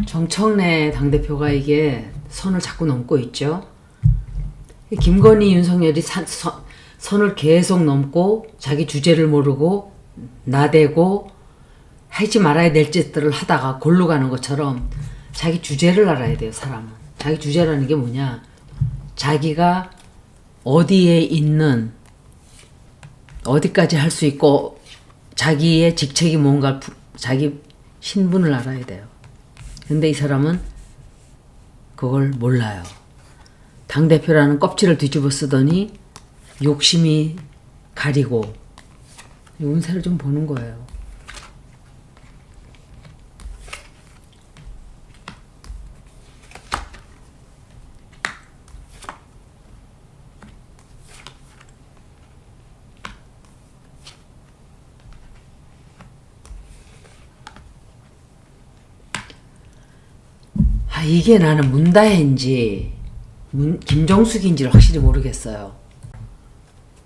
정청래 당대표가 이게 선을 자꾸 넘고 있죠. 김건희, 윤석열이 선을 계속 넘고 자기 주제를 모르고 나대고 하지 말아야 될 짓들을 하다가 골로 가는 것처럼 자기 주제를 알아야 돼요, 사람은. 자기 주제라는 게 뭐냐? 자기가 어디에 있는, 어디까지 할 수 있고 자기의 직책이 뭔가, 자기 신분을 알아야 돼요. 근데 이 사람은 그걸 몰라요. 당대표라는 껍질을 뒤집어 쓰더니 욕심이 가리고 운세를 좀 보는 거예요. 이게 나는 문다혜인지 김정숙인지를 확실히 모르겠어요.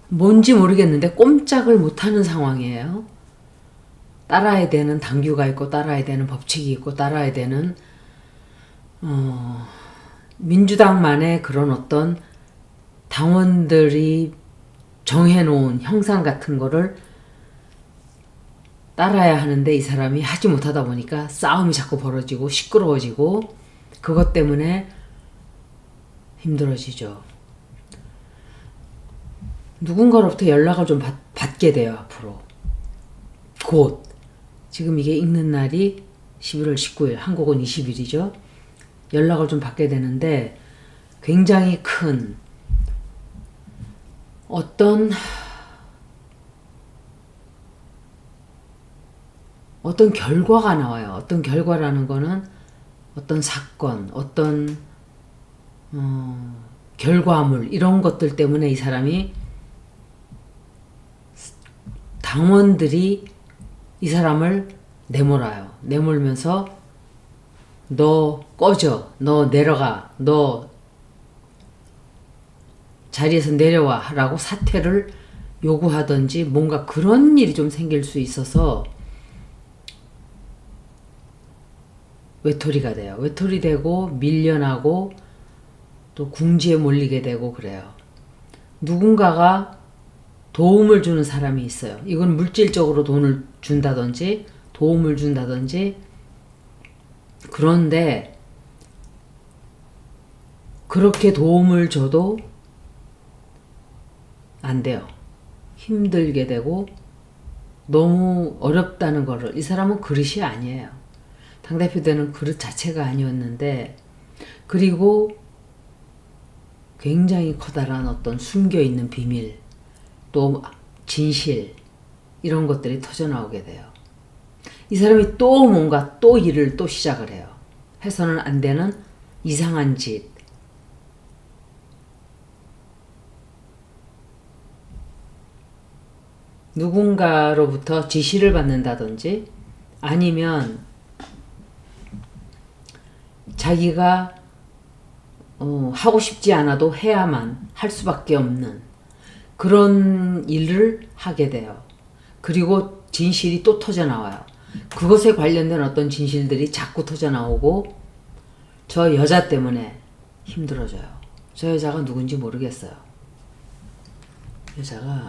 뭔지 모르겠는데 꼼짝을 못하는 상황이에요. 따라야 되는 당규가 있고 따라야 되는 법칙이 있고 따라야 되는 민주당만의 그런 어떤 당원들이 정해놓은 형상 같은 거를 따라야 하는데 이 사람이 하지 못하다 보니까 싸움이 자꾸 벌어지고 시끄러워지고 그것 때문에 힘들어지죠. 누군가로부터 연락을 좀 받게 돼요, 앞으로. 곧. 지금 이게 읽는 날이 11월 19일, 한국은 20일이죠. 연락을 좀 받게 되는데 굉장히 큰 어떤 결과가 나와요. 어떤 결과라는 거는 어떤 사건, 어떤 결과물 이런 것들 때문에 이 사람이 당원들이 이 사람을 내몰아요. 내몰면서 너 꺼져, 너 내려가, 너 자리에서 내려와 라고 사퇴를 요구하든지 뭔가 그런 일이 좀 생길 수 있어서 외톨이가 돼요. 외톨이 되고 밀려나고 또 궁지에 몰리게 되고 그래요. 누군가가 도움을 주는 사람이 있어요. 이건 물질적으로 돈을 준다든지 도움을 준다든지. 그런데 그렇게 도움을 줘도 안 돼요. 힘들게 되고 너무 어렵다는 거를. 이 사람은 그릇이 아니에요. 당대표 되는 그릇 자체가 아니었는데, 그리고 굉장히 커다란 어떤 숨겨있는 비밀, 또 진실, 이런 것들이 터져나오게 돼요. 이 사람이 또 뭔가 또 일을 또 시작을 해요. 해서는 안 되는 이상한 짓. 누군가로부터 지시를 받는다든지 아니면 자기가 하고 싶지 않아도 해야만 할 수밖에 없는 그런 일을 하게 돼요. 그리고 진실이 또 터져나와요. 그것에 관련된 어떤 진실들이 자꾸 터져나오고 저 여자 때문에 힘들어져요. 저 여자가 누군지 모르겠어요. 여자가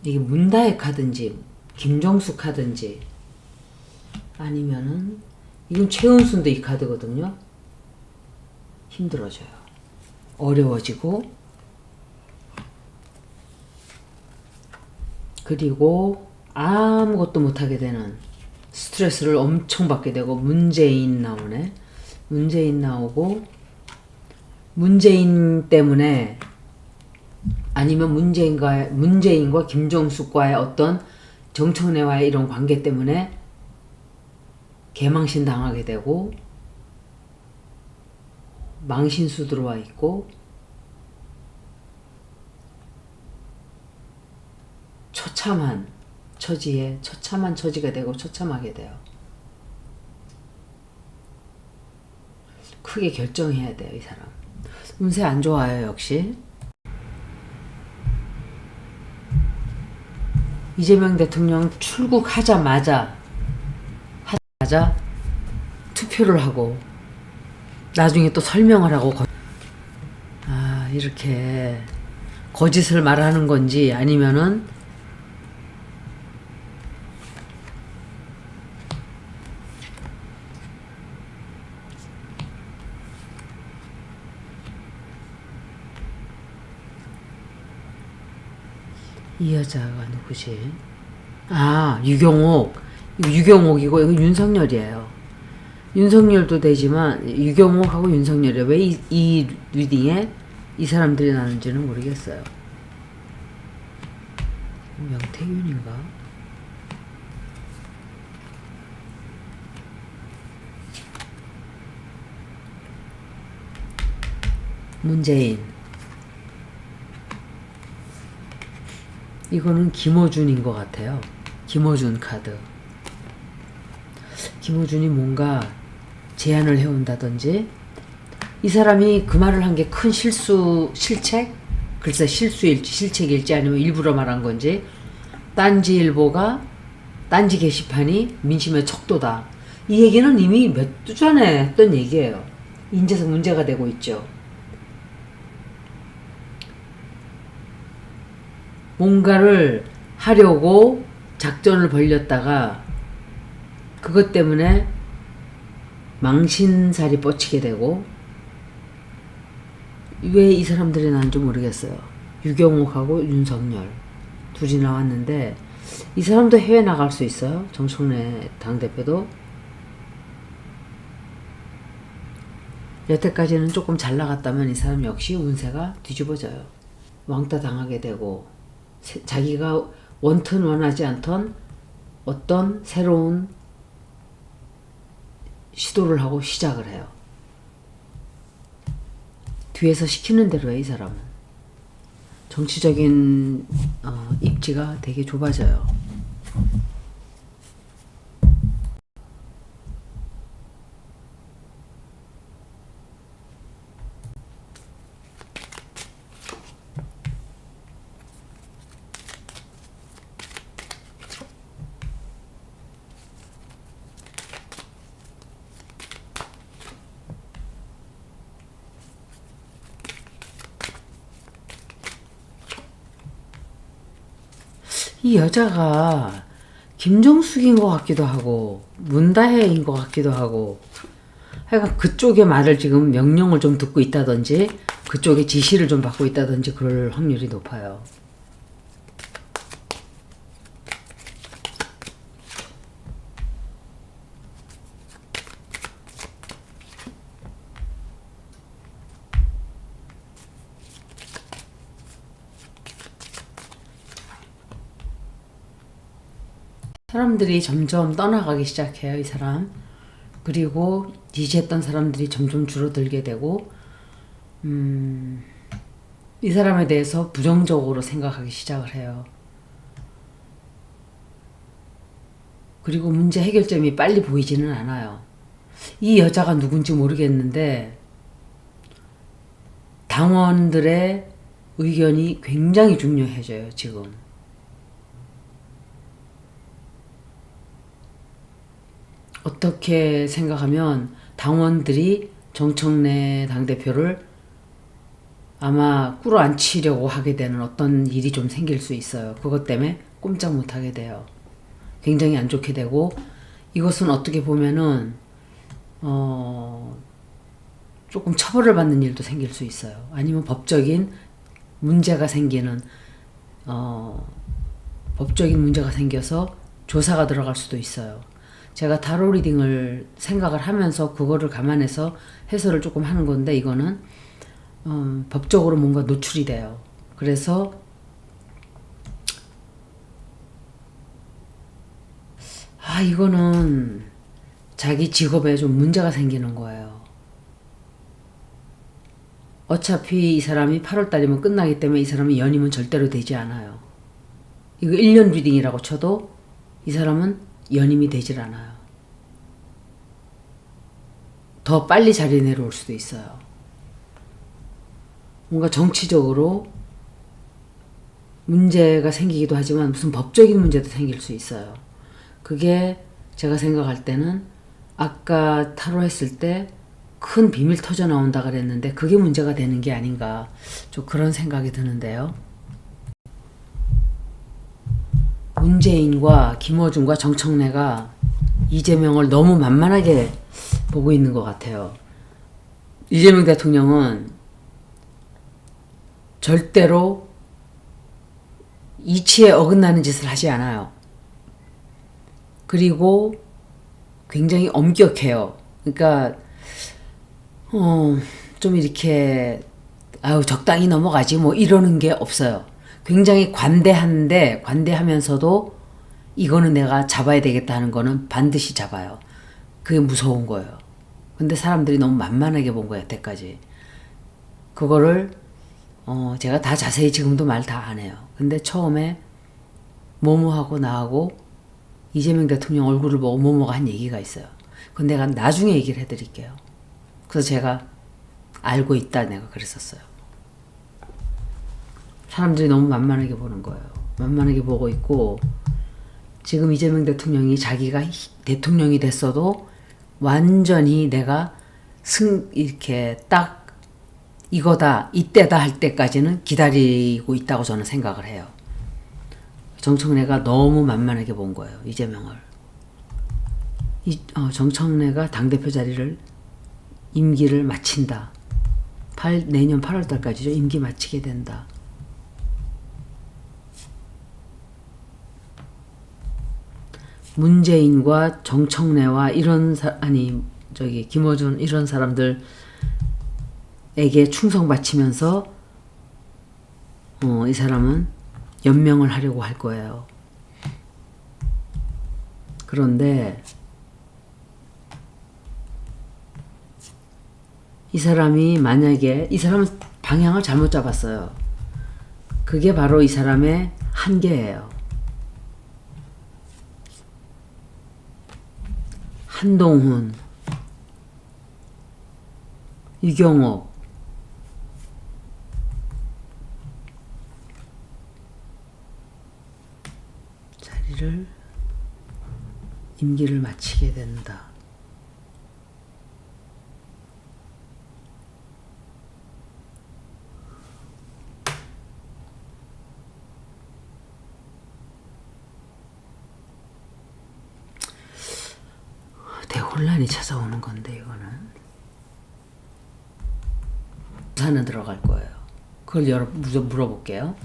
이게 문다혜 카든지 김정숙 카든지 아니면은 이건 최은순도 이 카드거든요. 힘들어져요. 어려워지고 그리고 아무것도 못하게 되는 스트레스를 엄청 받게 되고 문재인 나오네. 문재인 나오고 문재인 때문에 아니면 문재인과 김정숙과의 어떤 정청래와의 이런 관계 때문에 개망신 당하게 되고 망신수 들어와 있고 처참한 처지가 되고 처참하게 돼요. 크게 결정해야 돼요, 이 사람. 운세 안 좋아요, 역시. 이재명 대통령 출국하자마자 투표를 하고 나중에 또 설명을 하고 이렇게 거짓을 말하는 건지 아니면은 이 여자가 누구지? 유경옥. 이거 유경옥이고 이거 윤석열이에요. 윤석열도 되지만 유경옥하고 윤석열이에요. 왜 이 리딩에 이 사람들이 나는지는 모르겠어요. 명태균인가? 문재인. 이거는 김어준인 것 같아요. 김어준 카드. 김어준이 뭔가 제안을 해온다든지, 이 사람이 그 말을 한 게 큰 실책? 글쎄 실수일지 실책일지 아니면 일부러 말한 건지, 딴지일보가 딴지 게시판이 민심의 척도다. 이 얘기는 이미 몇 주 전에 했던 얘기예요. 인제서 문제가 되고 있죠. 뭔가를 하려고 작전을 벌였다가 그것 때문에 망신살이 뻗치게 되고, 왜 이 사람들이 나는지 모르겠어요. 유경옥하고 윤석열 둘이 나왔는데 이 사람도 해외 나갈 수 있어요. 정청래 당대표도 여태까지는 조금 잘 나갔다면 이 사람 역시 운세가 뒤집어져요. 왕따 당하게 되고 자기가 원턴 원하지 않던 어떤 새로운 시도를 하고 시작을 해요. 뒤에서 시키는 대로 해, 이 사람은. 정치적인 입지가 되게 좁아져요. 이 여자가 김정숙인 것 같기도 하고 문다혜인 것 같기도 하고, 하여간 그쪽의 말을 지금 명령을 좀 듣고 있다든지 그쪽의 지시를 좀 받고 있다든지 그럴 확률이 높아요. 사람들이 점점 떠나가기 시작해요, 이 사람. 그리고 지지했던 사람들이 점점 줄어들게 되고, 이 사람에 대해서 부정적으로 생각하기 시작을 해요. 그리고 문제 해결점이 빨리 보이지는 않아요. 이 여자가 누군지 모르겠는데 당원들의 의견이 굉장히 중요해져요, 지금. 어떻게 생각하면 당원들이 정청래 당대표를 아마 꿇어앉히려고 하게 되는 어떤 일이 좀 생길 수 있어요. 그것 때문에 꼼짝 못하게 돼요. 굉장히 안 좋게 되고, 이것은 어떻게 보면은 조금 처벌을 받는 일도 생길 수 있어요. 아니면 법적인 문제가 생기는 법적인 문제가 생겨서 조사가 들어갈 수도 있어요. 제가 타로 리딩을 생각을 하면서 그거를 감안해서 해설을 조금 하는 건데, 이거는 법적으로 뭔가 노출이 돼요. 그래서 이거는 자기 직업에 좀 문제가 생기는 거예요. 어차피 이 사람이 8월달이면 끝나기 때문에 이 사람이 연임은 절대로 되지 않아요. 이거 1년 리딩이라고 쳐도 이 사람은 연임이 되질 않아요. 더 빨리 자리 내려올 수도 있어요. 뭔가 정치적으로 문제가 생기기도 하지만 무슨 법적인 문제도 생길 수 있어요. 그게 제가 생각할 때는 아까 타로 했을 때 큰 비밀 터져 나온다 그랬는데 그게 문제가 되는 게 아닌가 좀 그런 생각이 드는데요. 문재인과 김어준과 정청래가 이재명을 너무 만만하게 보고 있는 것 같아요. 이재명 대통령은 절대로 이치에 어긋나는 짓을 하지 않아요. 그리고 굉장히 엄격해요. 그러니까 좀 이렇게 적당히 넘어가지 뭐 이러는 게 없어요. 굉장히 관대한데 관대하면서도 이거는 내가 잡아야 되겠다 하는 거는 반드시 잡아요. 그게 무서운 거예요. 근데 사람들이 너무 만만하게 본 거예요, 여태까지. 그거를 제가 다 자세히 지금도 말 다 안 해요. 근데 처음에 모모하고 나하고 이재명 대통령 얼굴을 보고 모모가 한 얘기가 있어요. 그건 내가 나중에 얘기를 해드릴게요. 그래서 제가 알고 있다 내가 그랬었어요. 사람들이 너무 만만하게 보는 거예요. 만만하게 보고 있고 지금 이재명 대통령이 자기가 대통령이 됐어도 완전히 내가 이렇게 딱 이거다 이때다 할 때까지는 기다리고 있다고 저는 생각을 해요. 정청래가 너무 만만하게 본 거예요. 이재명을. 정청래가 당대표 자리를 임기를 마친다. 내년 8월 달까지죠. 임기 마치게 된다. 문재인과 정청래와 김어준 이런 사람들에게 충성 바치면서 이 사람은 연명을 하려고 할 거예요. 그런데 이 사람은 방향을 잘못 잡았어요. 그게 바로 이 사람의 한계예요. 한동훈, 유경옥, 임기를 마치게 된다. 대혼란이 찾아오는 건데 이거는 하나 들어갈 거예요. 그걸 물어볼게요.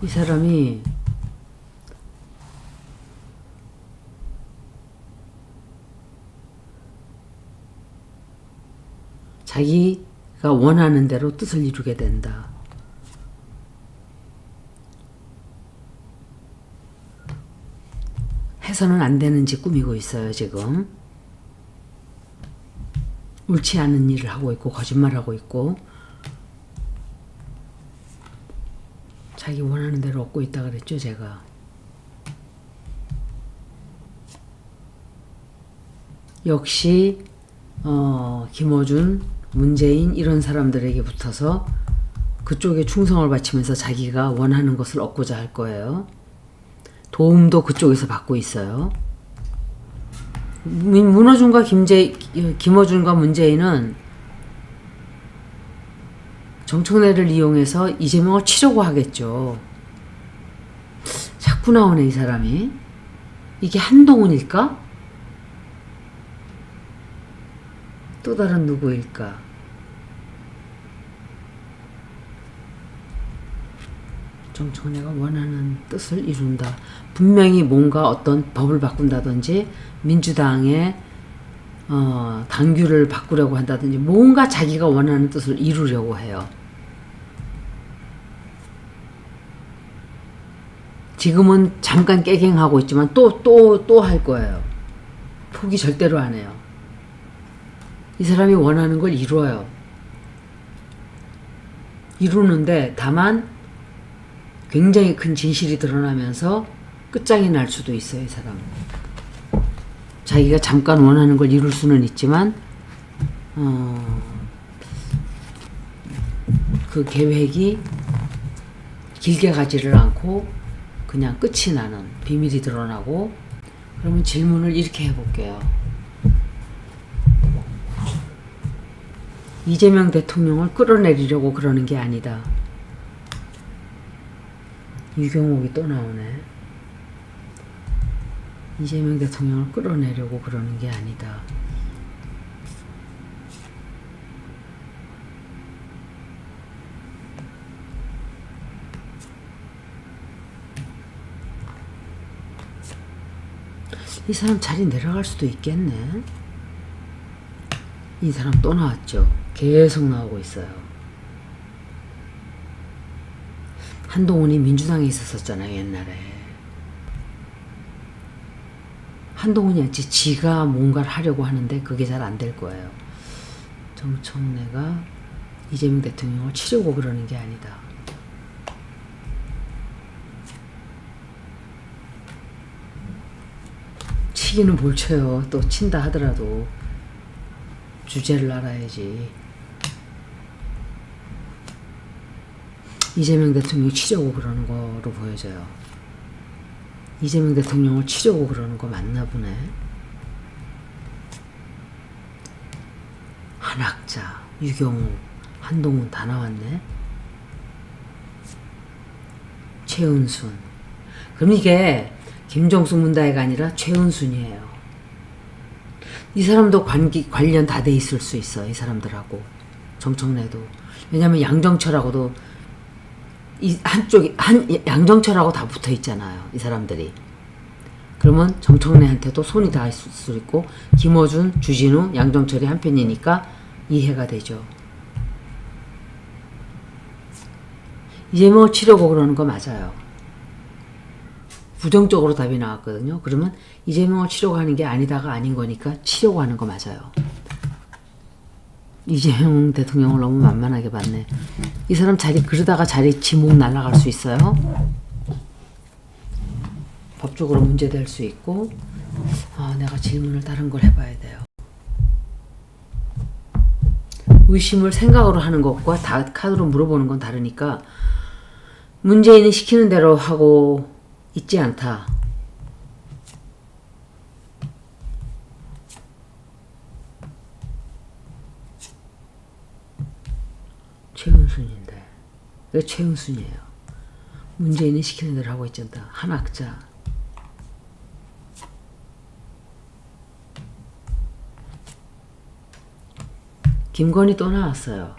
이 사람이 자기가 원하는 대로 뜻을 이루게 된다. 해서는 안 되는 짓 꾸미고 있어요, 지금. 옳지 않은 일을 하고 있고, 거짓말하고 있고, 자기 원하는 대로 얻고 있다 그랬죠, 제가. 역시, 김어준, 문재인 이런 사람들에게 붙어서 그쪽에 충성을 바치면서 자기가 원하는 것을 얻고자 할 거예요. 도움도 그쪽에서 받고 있어요. 김어준과 문재인은 정청래를 이용해서 이재명을 치려고 하겠죠. 자꾸 나오네, 이 사람이. 이게 한동훈일까? 또 다른 누구일까? 정청래가 원하는 뜻을 이룬다. 분명히 뭔가 어떤 법을 바꾼다든지 민주당의 당규를 바꾸려고 한다든지 뭔가 자기가 원하는 뜻을 이루려고 해요. 지금은 잠깐 깨갱하고 있지만 또 할 거예요. 포기 절대로 안 해요. 이 사람이 원하는 걸 이루어요. 이루는데 다만 굉장히 큰 진실이 드러나면서 끝장이 날 수도 있어요, 이 사람은. 자기가 잠깐 원하는 걸 이룰 수는 있지만 그 계획이 길게 가지를 않고 그냥 끝이 나는, 비밀이 드러나고. 그러면 질문을 이렇게 해볼게요. 이재명 대통령을 끌어내리려고 그러는 게 아니다. 유경옥이 또 나오네. 이재명 대통령을 끌어내려고 그러는 게 아니다. 이 사람 자리 내려갈 수도 있겠네. 이 사람 또 나왔죠. 계속 나오고 있어요. 한동훈이 민주당에 있었잖아요, 옛날에. 한동훈이 지가 뭔가를 하려고 하는데 그게 잘 안 될 거예요. 정청래가 이재명 대통령을 치려고 그러는 게 아니다. 치기는 뭘 쳐요. 또 친다 하더라도 주제를 알아야지. 이재명 대통령 치려고 그러는 거로 보여져요. 이재명 대통령을 치려고 그러는 거 맞나 보네. 한학자, 유경욱, 한동훈 다 나왔네. 최은순. 그럼 이게 김정숙 문다혜가 아니라 최은순이에요. 이 사람도 관련 다 돼 있을 수 있어. 이 사람들하고. 정청래도. 왜냐면 양정철하고도 이 양정철하고 다 붙어 있잖아요. 이 사람들이. 그러면 정청래한테도 손이 닿을 수 있고, 김어준, 주진우, 양정철이 한편이니까 이해가 되죠. 이재명을 치려고 그러는 거 맞아요. 부정적으로 답이 나왔거든요. 그러면 이재명을 치려고 하는 게 아니다가 아닌 거니까 치려고 하는 거 맞아요. 이재명 대통령을 너무 만만하게 봤네. 이 사람 그러다가 자리 지목 날아갈 수 있어요. 법적으로 문제될 수 있고. 내가 질문을 다른 걸 해봐야 돼요. 의심을 생각으로 하는 것과 카드로 물어보는 건 다르니까 문재인이 시키는 대로 하고 있지 않다. 최은순인데. 왜 최은순이에요? 문재인이 시키는 대로 하고 있지 않다. 한학자. 김건희 또 나왔어요.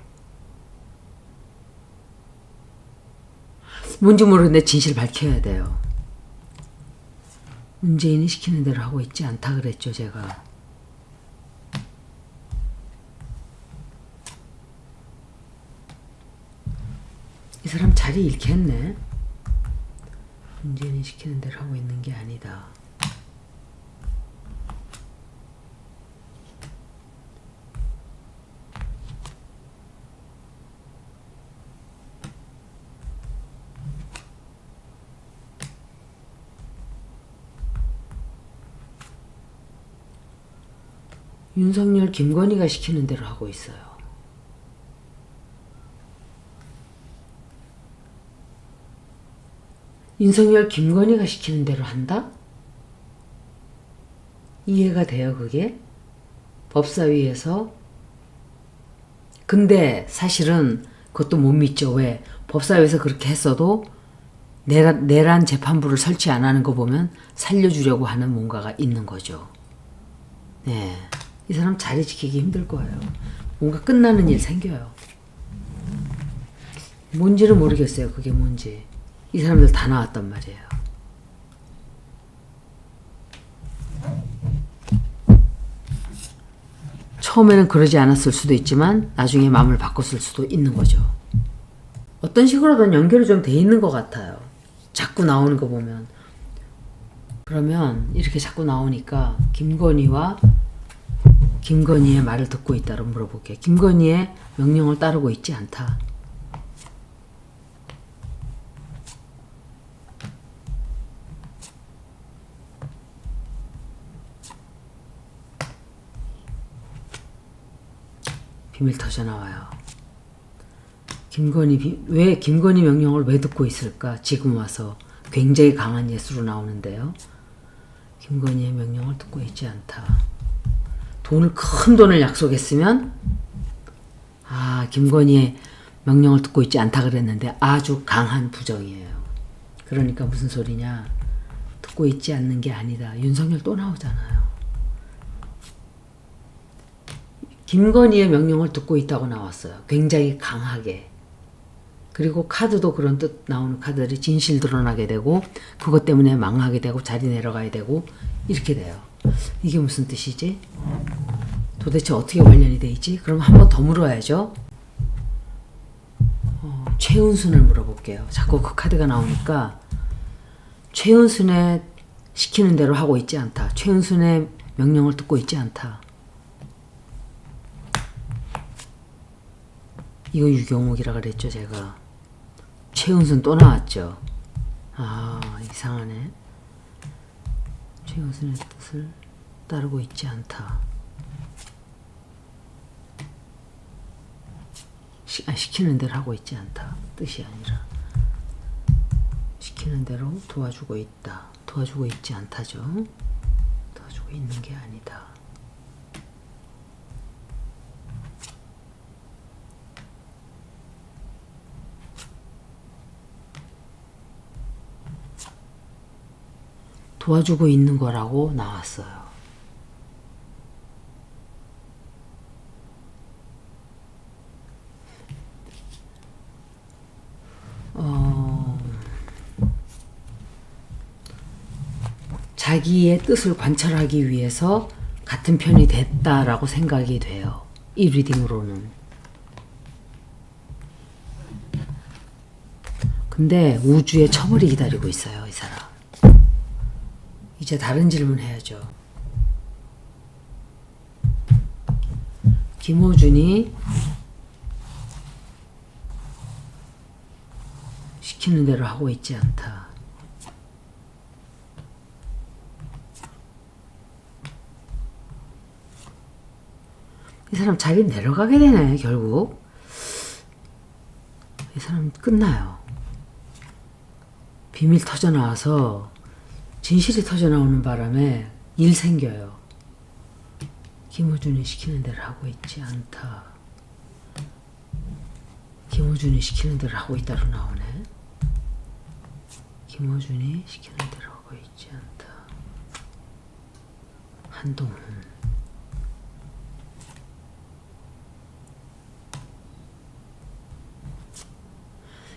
뭔지 모르는데 진실 밝혀야 돼요. 문재인이 시키는 대로 하고 있지 않다 그랬죠, 제가. 이 사람 자리 잃겠네. 문재인이 시키는 대로 하고 있는 게 아니다. 윤석열, 김건희가 시키는 대로 하고 있어요. 윤석열, 김건희가 시키는 대로 한다? 이해가 돼요, 그게? 법사위에서. 근데 사실은 그것도 못 믿죠. 왜? 법사위에서 그렇게 했어도 내란 재판부를 설치 안 하는 거 보면 살려주려고 하는 뭔가가 있는 거죠. 네. 이 사람 자리 지키기 힘들 거예요. 뭔가 끝나는 일 생겨요. 뭔지는 모르겠어요. 그게 뭔지. 이 사람들 다 나왔단 말이에요. 처음에는 그러지 않았을 수도 있지만 나중에 마음을 바꿨을 수도 있는 거죠. 어떤 식으로든 연결이 좀 돼 있는 것 같아요. 자꾸 나오는 거 보면. 그러면 이렇게 자꾸 나오니까 김건희의 말을 듣고 있다고 물어볼게요. 김건희의 명령을 따르고 있지 않다. 비밀 터져 나와요. 왜 김건희 명령을 왜 듣고 있을까? 지금 와서 굉장히 강한 예수로 나오는데요. 김건희의 명령을 듣고 있지 않다. 큰 돈을 약속했으면 김건희의 명령을 듣고 있지 않다 그랬는데 아주 강한 부정이에요. 그러니까 무슨 소리냐. 듣고 있지 않는 게 아니다. 윤석열 또 나오잖아요. 김건희의 명령을 듣고 있다고 나왔어요. 굉장히 강하게. 그리고 카드도 그런 뜻 나오는 카드들이 진실 드러나게 되고 그것 때문에 망하게 되고 자리 내려가야 되고 이렇게 돼요. 이게 무슨 뜻이지? 도대체 어떻게 관련이 돼 있지? 그럼 한 번 더 물어야죠. 최은순을 물어볼게요. 자꾸 그 카드가 나오니까 최은순의 시키는 대로 하고 있지 않다. 최은순의 명령을 듣고 있지 않다. 이거 유경옥이라 그랬죠, 제가. 최은순 또 나왔죠. 이상하네. 최은순의 뜻을 따르고 있지 않다. 시키는 대로 하고 있지 않다. 뜻이 아니라 시키는 대로 도와주고 있다. 도와주고 있지 않다죠. 도와주고 있는 게 아니다. 도와주고 있는 거라고 나왔어요. 자기의 뜻을 관철하기 위해서 같은 편이 됐다라고 생각이 돼요. 이 리딩으로는. 근데 우주에 처벌이 기다리고 있어요, 이 사람. 이제 다른 질문 해야죠. 김호준이 시키는 대로 하고 있지 않다. 이 사람 자리 내려가게 되네, 결국. 이 사람 끝나요. 비밀 터져나와서 진실이 터져나오는 바람에 일 생겨요. 김호준이 시키는 대로 하고 있지 않다. 김호준이 시키는 대로 하고 있다로 나오네. 김호준이 시키는 대로 하고 있지 않다. 한동훈.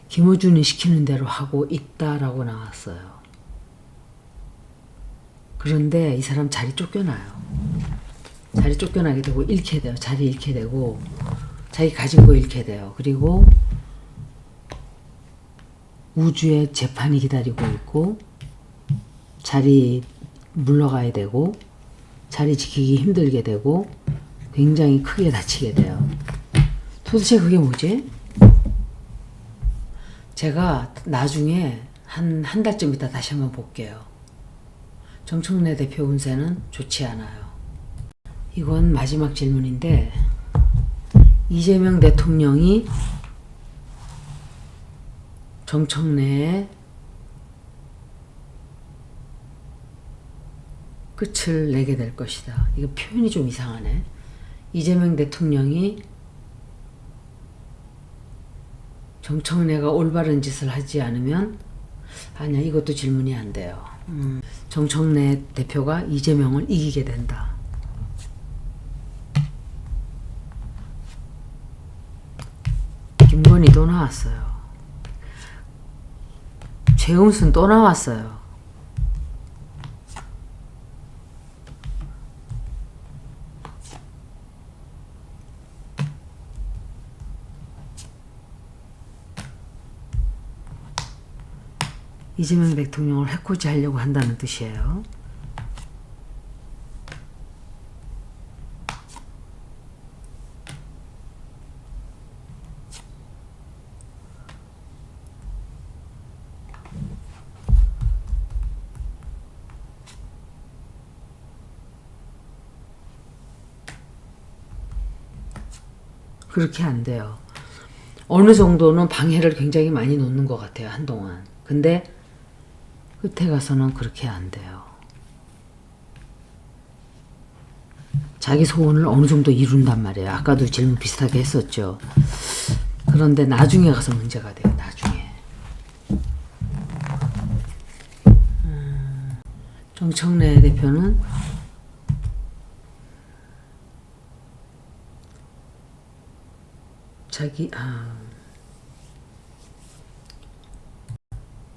김호준이 시키는 대로 하고 있다라고 나왔어요. 그런데 이 사람 자리 쫓겨나요. 자리 쫓겨나게 되고 잃게 돼요. 자리 잃게 되고 자기 가진 거 잃게 돼요. 그리고 우주에 재판이 기다리고 있고 자리 물러가야 되고 자리 지키기 힘들게 되고 굉장히 크게 다치게 돼요. 도대체 그게 뭐지? 제가 나중에 한 달쯤 있다 다시 한번 볼게요. 정청래 대표 운세는 좋지 않아요. 이건 마지막 질문인데 이재명 대통령이 정청래의 끝을 내게 될 것이다. 이거 표현이 좀 이상하네. 이재명 대통령이 정청래가 올바른 짓을 하지 않으면 아니야, 이것도 질문이 안 돼요. 정청래 대표가 이재명을 이기게 된다. 김건희 또 나왔어요. 최은순 또 나왔어요. 이재명 대통령을 해코지 하려고 한다는 뜻이에요. 그렇게 안 돼요. 어느 정도는 방해를 굉장히 많이 놓는 것 같아요, 한동안. 근데 끝에 가서는 그렇게 안 돼요. 자기 소원을 어느 정도 이룬단 말이에요. 아까도 질문 비슷하게 했었죠. 그런데 나중에 가서 문제가 돼요. 나중에. 정청래 대표는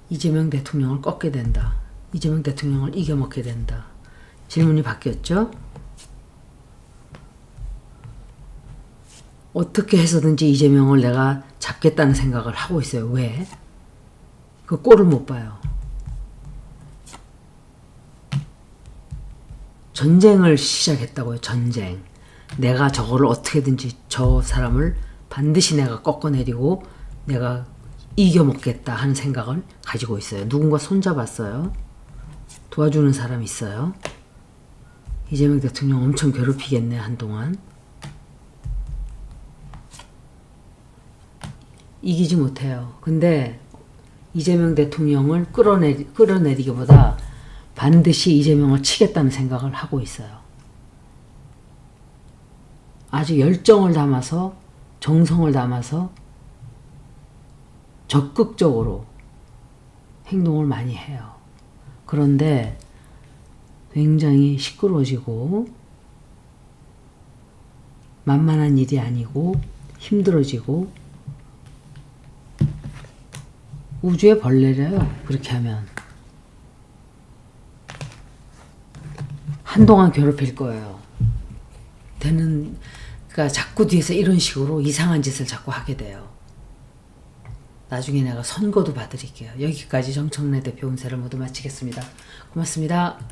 이재명 대통령을 꺾게 된다. 이재명 대통령을 이겨먹게 된다. 질문이 바뀌었죠? 어떻게 해서든지 이재명을 내가 잡겠다는 생각을 하고 있어요. 왜? 그 꼴을 못 봐요. 전쟁을 시작했다고요. 전쟁. 내가 저거를 어떻게든지 저 사람을 반드시 내가 꺾어내리고 내가 이겨먹겠다 하는 생각을 가지고 있어요. 누군가 손잡았어요. 도와주는 사람 있어요. 이재명 대통령 엄청 괴롭히겠네 한동안. 이기지 못해요. 근데 이재명 대통령을 끌어내리기보다 반드시 이재명을 치겠다는 생각을 하고 있어요. 아주 열정을 담아서 정성을 담아서 적극적으로 행동을 많이 해요. 그런데 굉장히 시끄러워지고 만만한 일이 아니고 힘들어지고 우주의 벌레래요. 그렇게 하면 한동안 괴롭힐 거예요. 그러니까 자꾸 뒤에서 이런 식으로 이상한 짓을 자꾸 하게 돼요. 나중에 내가 선고도 받으릴게요. 여기까지 정청래 대표 운세를 모두 마치겠습니다. 고맙습니다.